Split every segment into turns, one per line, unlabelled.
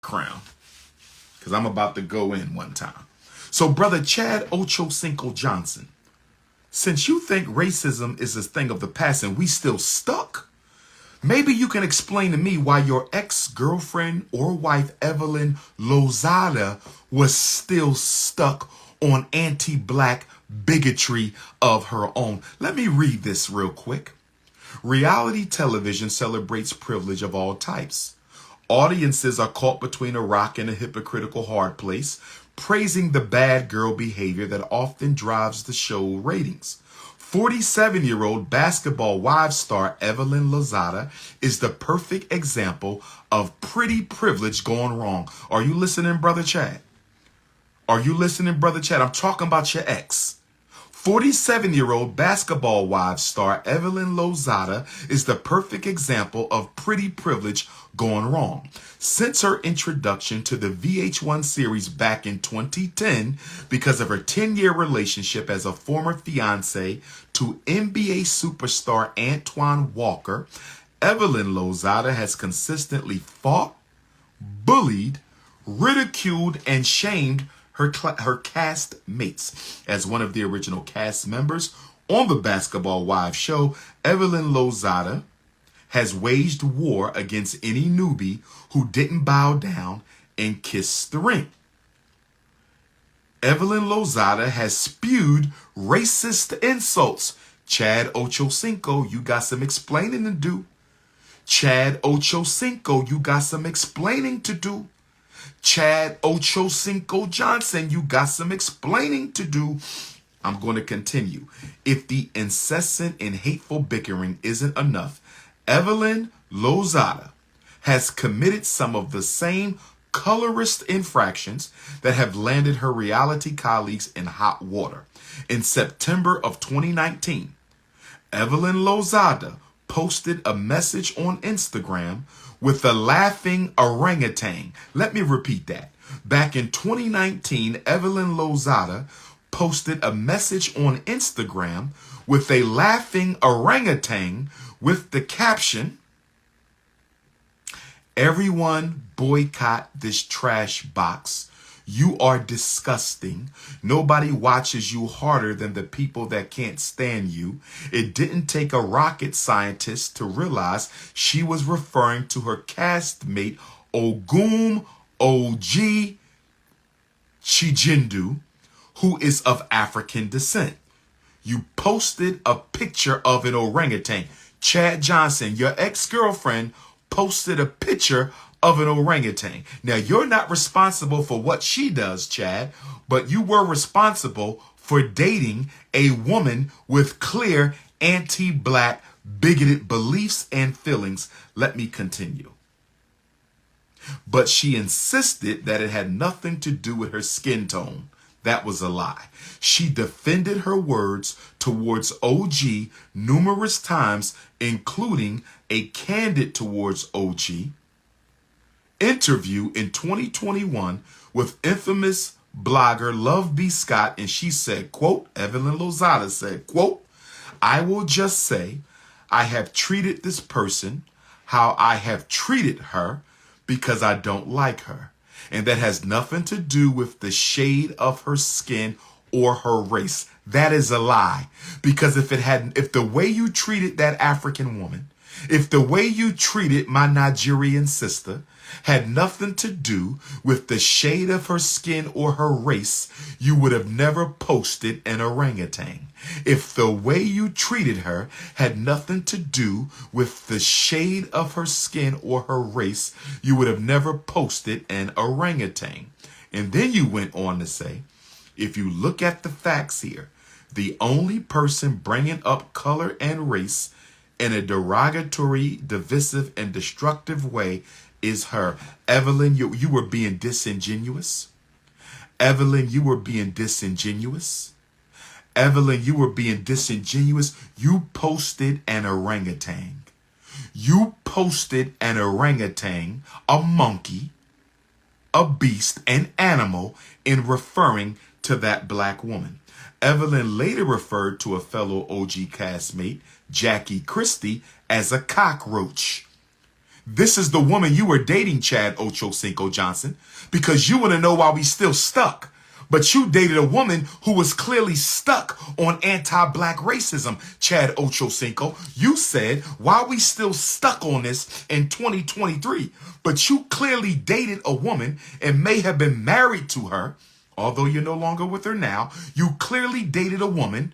crown because I'm about to go in one time. So, brother Chad Ocho Cinco Johnson, since you think racism is a thing of the past and we still stuck, maybe you can explain to me why your ex-girlfriend or wife, Evelyn Lozada, was still stuck on anti-black bigotry of her own. Let me read this real quick. Reality television celebrates privilege of all types. Audiences are caught between a rock and a hypocritical hard place, praising the bad girl behavior that often drives the show ratings. 47-year-old basketball wives star Evelyn Lozada is the perfect example of pretty privilege gone wrong. Are you listening, Brother Chad? Are you listening, Brother Chad? I'm talking about your ex. 47-year-old basketball wives star Evelyn Lozada is the perfect example of pretty privilege gone wrong. Since her introduction to the VH1 series back in 2010, because of her 10-year relationship as a former fiance to NBA superstar Antoine Walker, Evelyn Lozada has consistently fought, bullied, ridiculed, and shamed her cast mates. As one of the original cast members on the Basketball Wives show, Evelyn Lozada has waged war against any newbie who didn't bow down and kiss the ring. Evelyn Lozada has spewed racist insults. Chad Ocho Cinco, you got some explaining to do. Chad Ocho Cinco, you got some explaining to do. Chad Ocho Cinco Johnson, you got some explaining to do. I'm going to continue. If the incessant and hateful bickering isn't enough, Evelyn Lozada has committed some of the same colorist infractions that have landed her reality colleagues in hot water. In September of 2019, Evelyn Lozada posted a message on Instagram with a laughing orangutan. Let me repeat that. Back in 2019, Evelyn Lozada posted a message on Instagram with a laughing orangutan with the caption, "Everyone boycott this trash box. You are disgusting. Nobody watches you harder than the people that can't stand you." It didn't take a rocket scientist to realize she was referring to her castmate Ogum Og Chijindu, who is of African descent. You posted a picture of an orangutan. Chad Johnson, your ex-girlfriend, posted a picture of an orangutan. Now, you're not responsible for what she does, Chad, but you were responsible for dating a woman with clear anti-black bigoted beliefs and feelings. Let me continue. But she insisted that it had nothing to do with her skin tone. That was a lie. She defended her words towards OG numerous times, including a candid towards OG interview in 2021 with infamous blogger Love B. Scott, and she said, quote, Evelyn Lozada said, quote, "I will just say I have treated this person how I have treated her because I don't like her. And that has nothing to do with the shade of her skin or her race." That is a lie. Because if the way you treated that African woman, if the way you treated my Nigerian sister had nothing to do with the shade of her skin or her race, you would have never posted an orangutan. If the way you treated her had nothing to do with the shade of her skin or her race, you would have never posted an orangutan. And then you went on to say, if you look at the facts here, the only person bringing up color and race in a derogatory, divisive, and destructive way is her. Evelyn, you were being disingenuous. Evelyn, you were being disingenuous. Evelyn, you were being disingenuous. You posted an orangutan. You posted an orangutan, a monkey, a beast, an animal, in referring to that black woman. Evelyn later referred to a fellow OG castmate, Jackie Christie, as a cockroach. This is the woman you were dating, Chad Ocho Cinco Johnson, because you want to know why we still stuck. But you dated a woman who was clearly stuck on anti-black racism, Chad Ocho Cinco. You said, why we still stuck on this in 2023? But you clearly dated a woman and may have been married to her, although you're no longer with her now. You clearly dated a woman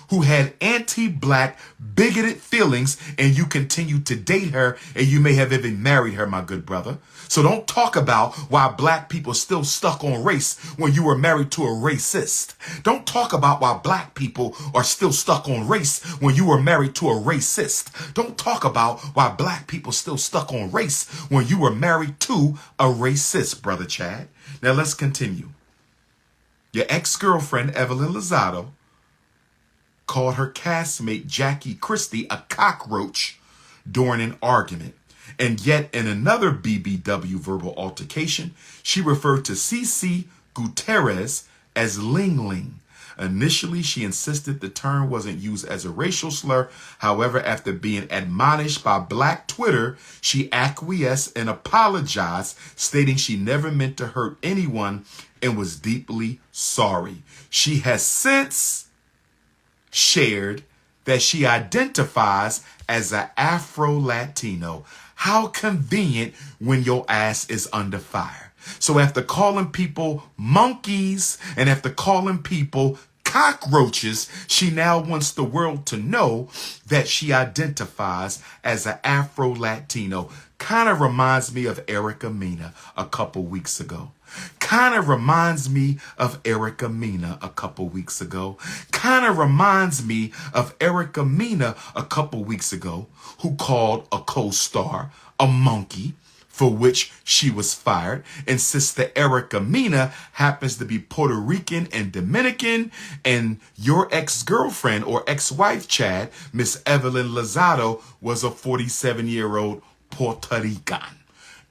who had anti-black, bigoted feelings, and you continue to date her, and you may have even married her, my good brother. So don't talk about why black people still stuck on race when you were married to a racist. Don't talk about why black people are still stuck on race when you were married to a racist. Don't talk about why black people still stuck on race when you were married to a racist, Brother Chad. Now let's continue. Your ex-girlfriend, Evelyn Lozado, called her castmate Jackie Christie a cockroach during an argument. And yet in another BBW verbal altercation, she referred to CC Gutierrez as Ling Ling. Initially, she insisted the term wasn't used as a racial slur. However, after being admonished by Black Twitter, she acquiesced and apologized, stating she never meant to hurt anyone and was deeply sorry. She has since shared that she identifies as an Afro-Latino. How convenient when your ass is under fire. So after calling people monkeys and after calling people cockroaches, she now wants the world to know that she identifies as an Afro-Latino. Kind of reminds me of Erica Mena a couple weeks ago. Kind of reminds me of Erica Mena a couple weeks ago. Kind of reminds me of Erica Mena a couple weeks ago, who called a co-star a monkey, for which she was fired. And Sister Erica Mena happens to be Puerto Rican and Dominican, and your ex-girlfriend or ex-wife, Chad, Miss Evelyn Lozado, was a 47-year-old Puerto Rican.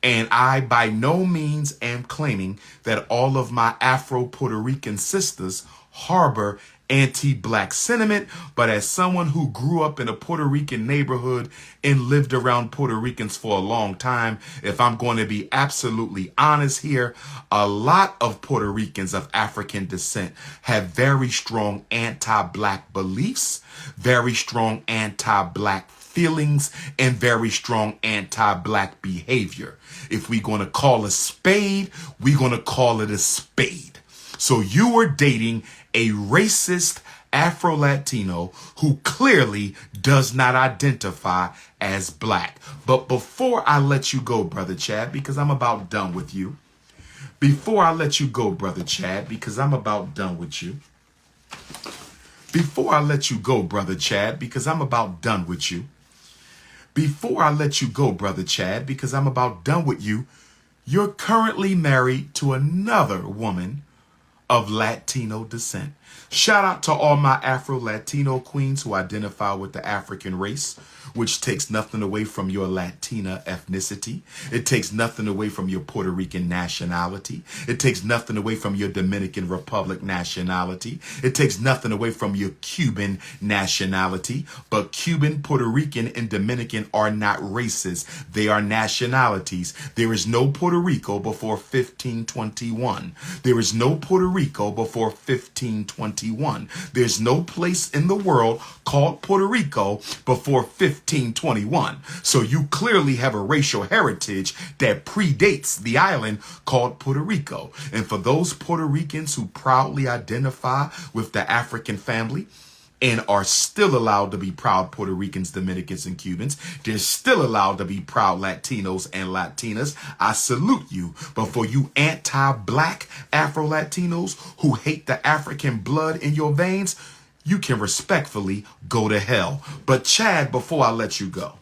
And I by no means am claiming that all of my Afro-Puerto Rican sisters harbor anti-black sentiment, but as someone who grew up in a Puerto Rican neighborhood and lived around Puerto Ricans for a long time, if I'm going to be absolutely honest here, a lot of Puerto Ricans of African descent have very strong anti-black beliefs, very strong anti-black feelings, and very strong anti-black behavior. If we're going to call a spade, we're going to call it a spade. So you were dating a racist Afro-Latino who clearly does not identify as black. But before I let you go, Brother Chad, because I'm about done with you. Before I let you go, Brother Chad, because I'm about done with you. Before I let you go, Brother Chad, because I'm about done with you. Before I let you go, Brother Chad, because I'm about done with you, you're currently married to another woman of Latino descent. Shout out to all my Afro-Latino queens who identify with the African race, which takes nothing away from your Latina ethnicity. It takes nothing away from your Puerto Rican nationality. It takes nothing away from your Dominican Republic nationality. It takes nothing away from your Cuban nationality. But Cuban, Puerto Rican, and Dominican are not races. They are nationalities. There is no Puerto Rico before 1521. There is no Puerto Rico before 1521. There's no place in the world called Puerto Rico before 1521. So you clearly have a racial heritage that predates the island called Puerto Rico. And for those Puerto Ricans who proudly identify with the African family and are still allowed to be proud Puerto Ricans, Dominicans, and Cubans, they're still allowed to be proud Latinos and Latinas. I salute you. But for you anti-black Afro-Latinos who hate the African blood in your veins, you can respectfully go to hell. But Chad, before I let you go,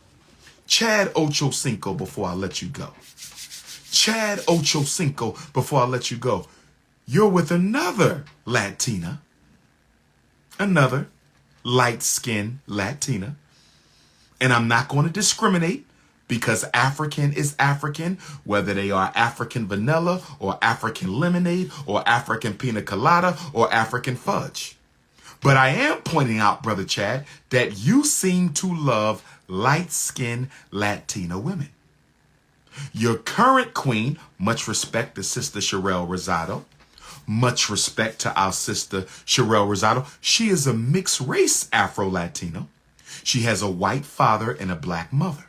Chad Ocho Cinco, before I let you go, Chad Ocho Cinco, before I let you go, you're with another Latina, another light-skinned Latina. And I'm not going to discriminate because African is African, whether they are African vanilla or African lemonade or African pina colada or African fudge. But I am pointing out, Brother Chad, that you seem to love light-skinned Latina women. Your current queen, much respect to Sister Sherelle Rosado. Much respect to our sister Sherelle Rosado. She is a mixed race Afro-Latino. She has a white father and a black mother.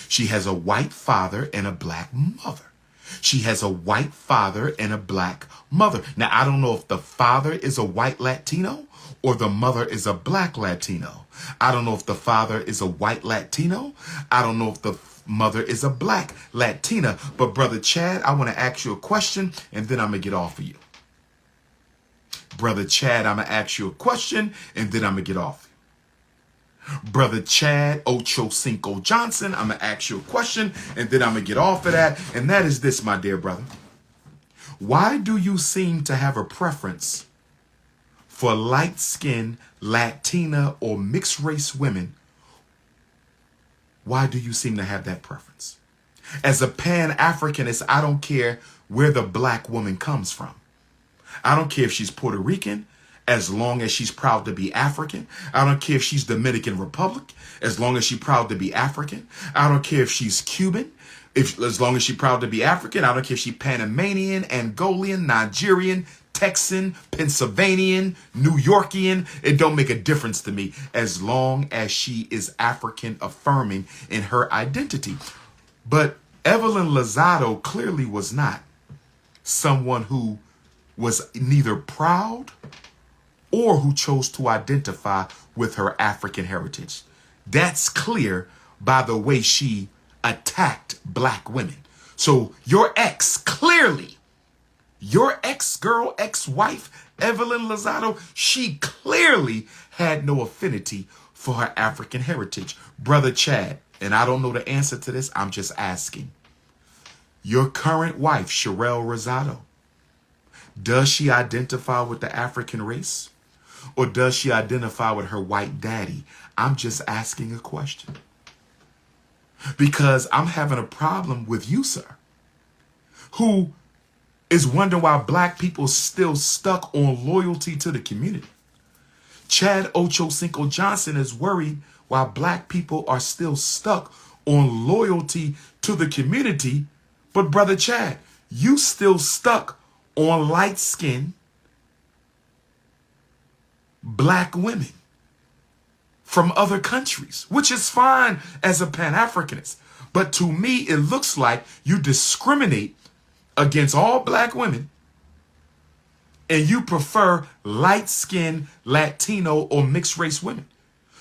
She has a white father and a black mother. She has a white father and a black mother. Now, I don't know if the father is a white Latino or the mother is a black Latino. I don't know if the father is a white Latino. I don't know if the mother is a black Latina. But Brother Chad, I want to ask you a question and then I'm going to get off of you. Brother Chad, I'm going to ask you a question and then I'm going to get off. Brother Chad, Ocho Cinco Johnson, I'm going to ask you a question and then I'm going to get off of that. And that is this, my dear brother. Why do you seem to have a preference for light-skinned Latina or mixed race women? Why do you seem to have that preference? As a Pan-Africanist, I don't care where the black woman comes from. I don't care if she's Puerto Rican, as long as she's proud to be African. I don't care if she's Dominican Republic, as long as she's proud to be African. I don't care if she's Cuban, as long as she's proud to be African. I don't care if she's Panamanian, Angolian, Nigerian, Texan, Pennsylvanian, New Yorkian. It don't make a difference to me as long as she is African affirming in her identity. But Evelyn Lozado clearly was not someone who was neither proud or who chose to identify with her African heritage. That's clear by the way she attacked black women. So your ex, clearly, your ex-girl, ex-wife, Evelyn Lozado, she clearly had no affinity for her African heritage. Brother Chad, and I don't know the answer to this, I'm just asking. Your current wife, Sherelle Rosado, does she identify with the African race? Or does she identify with her white daddy? I'm just asking a question. Because I'm having a problem with you, sir, who is wondering why black people still stuck on loyalty to the community. Chad Ocho Cinco Johnson is worried why black people are still stuck on loyalty to the community. But Brother Chad, you still stuck on light-skinned black women from other countries, which is fine as a Pan-Africanist. But to me, it looks like you discriminate against all black women and you prefer light-skinned Latino or mixed race women.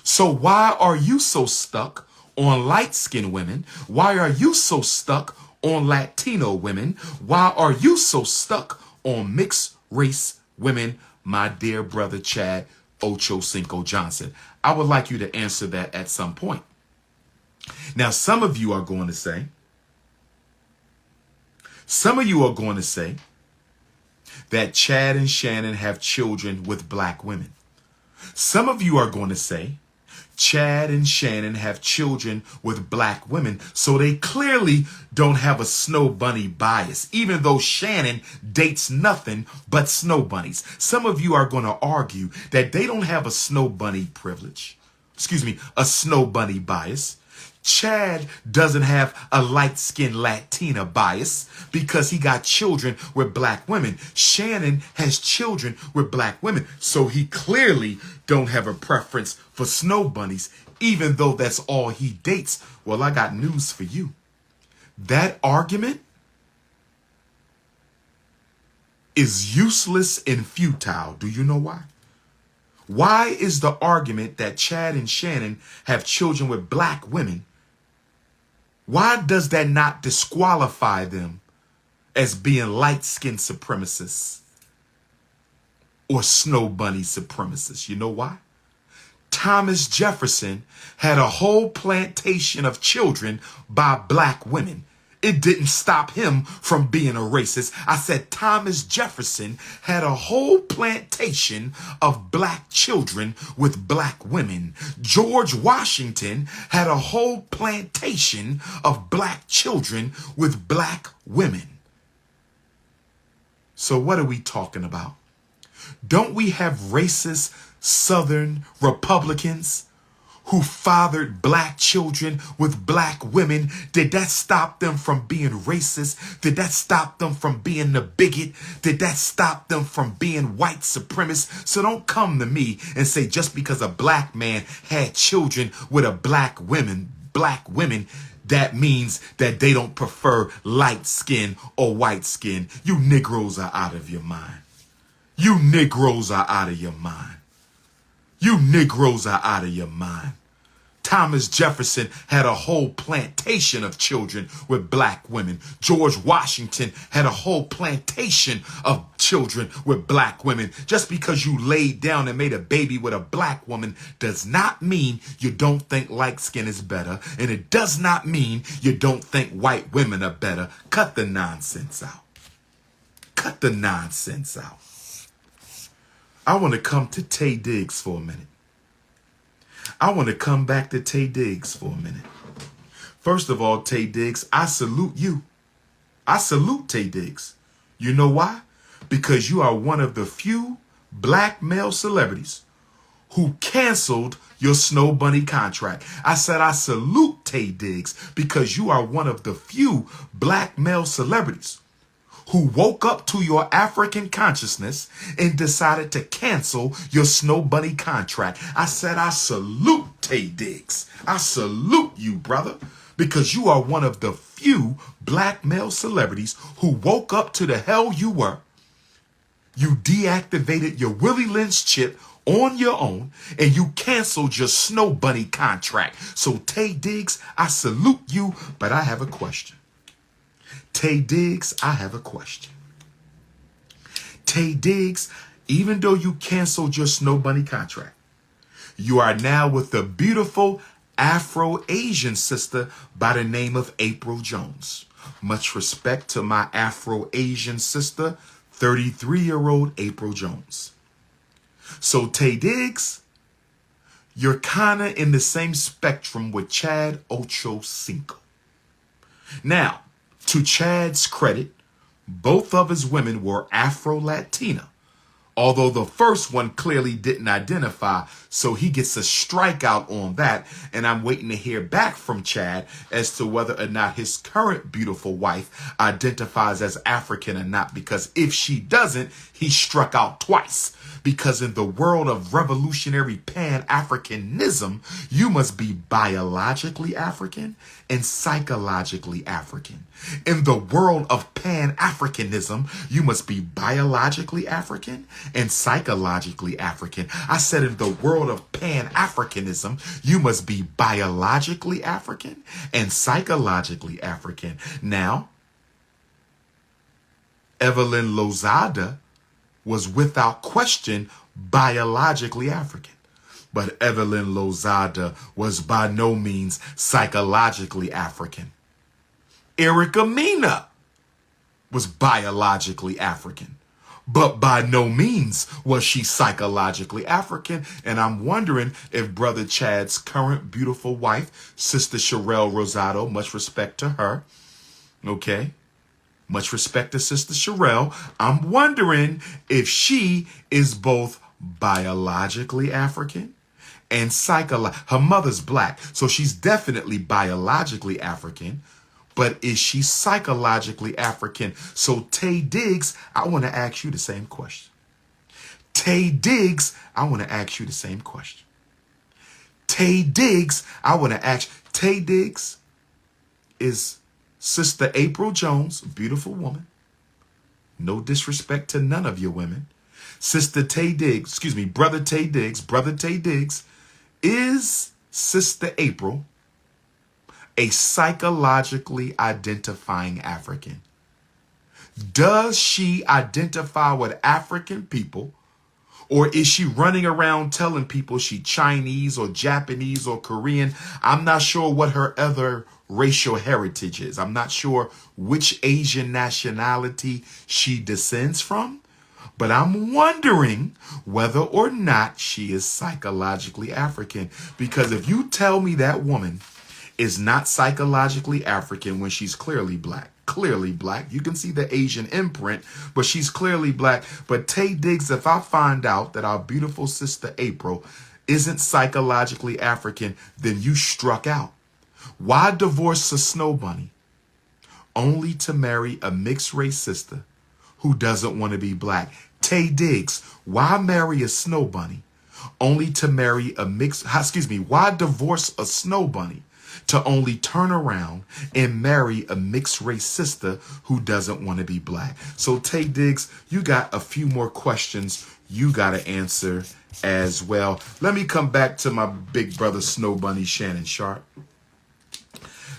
So why are you so stuck on light-skinned women? Why are you so stuck on Latino women? Why are you so stuck on mixed race women, my dear brother Chad Ocho Cinco Johnson? I would like you to answer that at some point. Now, some of you are going to say that Chad and Shannon have children with black women. Some of you are going to say Chad and Shannon have children with black women, so they clearly don't have a snow bunny bias, even though Shannon dates nothing but snow bunnies. Some of you are going to argue that they don't have a snow bunny privilege, a snow bunny bias. Chad doesn't have a light-skinned Latina bias because he got children with black women. Shannon has children with black women, so he clearly don't have a preference for snow bunnies, even though that's all he dates. Well, I got news for you. That argument is useless and futile. Do you know why? Why is the argument that Chad and Shannon have children with black women, why does that not disqualify them as being light-skinned supremacists or snow bunny supremacists? You know why? Thomas Jefferson had a whole plantation of children by black women. It didn't stop him from being a racist. I said Thomas Jefferson had a whole plantation of black children with black women. George Washington had a whole plantation of black children with black women. So what are we talking about? Don't we have racist Southern Republicans who fathered black children with black women, did that stop them from being racist? Did that stop them from being the bigot? Did that stop them from being white supremacists? So don't come to me and say just because a black man had children with a black women, that means that they don't prefer light skin or white skin. You Negroes are out of your mind. You Negroes are out of your mind. You Negroes are out of your mind. Thomas Jefferson had a whole plantation of children with black women. George Washington had a whole plantation of children with black women. Just because you laid down and made a baby with a black woman does not mean you don't think light skin is better. And it does not mean you don't think white women are better. Cut the nonsense out. Cut the nonsense out. I want to come to Taye Diggs for a minute. I want to come back to Taye Diggs for a minute. First of all, Taye Diggs, I salute you. I salute Taye Diggs. You know why? Because you are one of the few black male celebrities who canceled your Snow Bunny contract. I said I salute Taye Diggs because you are one of the few black male celebrities who woke up to your African consciousness and decided to cancel your Snow Bunny contract. I said, I salute Taye Diggs. I salute you, brother, because you are one of the few black male celebrities who woke up to the hell you were. You deactivated your Willie Lynch chip on your own, and you canceled your Snow Bunny contract. So Taye Diggs, I salute you, but I have a question. Taye Diggs, I have a question. Taye Diggs, even though you canceled your Snow Bunny contract, you are now with a beautiful Afro-Asian sister by the name of April Jones. Much respect to my Afro-Asian sister, 33-year-old April Jones. So Taye Diggs, you're kind of in the same spectrum with Chad Ocho Cinco. Now, to Chad's credit, both of his women were Afro-Latina, although the first one clearly didn't identify, so he gets a strikeout on that, and I'm waiting to hear back from Chad as to whether or not his current beautiful wife identifies as African or not, because if she doesn't, he struck out twice. Because in the world of revolutionary Pan-Africanism, you must be biologically African and psychologically African. In the world of Pan-Africanism, you must be biologically African and psychologically African. I said in the world of Pan-Africanism, you must be biologically African and psychologically African. Now, Evelyn Lozada was without question biologically African. But Evelyn Lozada was by no means psychologically African. Erica Mena was biologically African, but by no means was she psychologically African. And I'm wondering if Brother Chad's current beautiful wife, Sister Sherelle Rosado, much respect to her, okay? Much respect to Sister Sherelle. I'm wondering if she is both biologically African and her mother's black, so she's definitely biologically African, but is she psychologically African? So Taye Diggs, I want to ask you the same question. Taye Diggs, I want to ask you the same question. Taye Diggs, I want to ask, Taye Diggs is Sister April Jones, beautiful woman. No disrespect to none of your women. Sister Taye Diggs, Brother Taye Diggs, is Sister April a psychologically identifying African? Does she identify with African people, or is she running around telling people she Chinese or Japanese or Korean? I'm not sure what her other racial heritage is. I'm not sure which Asian nationality she descends from, but I'm wondering whether or not she is psychologically African. Because if you tell me that woman is not psychologically African when she's clearly black, you can see the Asian imprint, but she's clearly black. But Taye Diggs, if I find out that our beautiful sister April isn't psychologically African, then you struck out. Why divorce a snow bunny only to marry a mixed race sister who doesn't want to be black? Tay Diggs, why marry a snow bunny only to marry a why divorce a snow bunny to only turn around and marry a mixed race sister who doesn't want to be black? So Tay Diggs, you got a few more questions you got to answer as well. Let me come back to my big brother Snow Bunny Shannon Sharpe.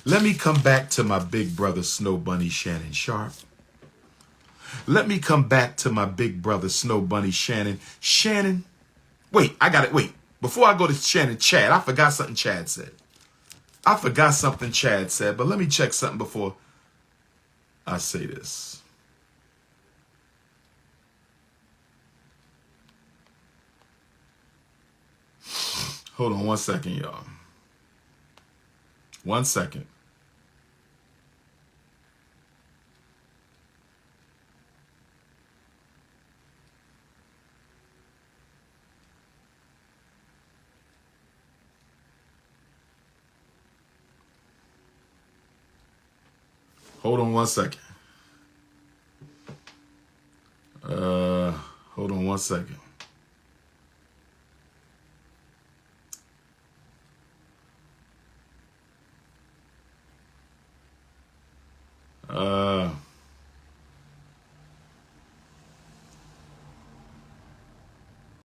Let me come back to my big brother Snow Bunny Shannon Sharpe. Let me come back to my big brother Snow Bunny Shannon. Shannon, wait, I got it. Wait, before I go to Shannon, Chad, I forgot something Chad said. But let me check something before I say this. Hold on 1 second, y'all. 1 second. Hold on 1 second. Hold on 1 second.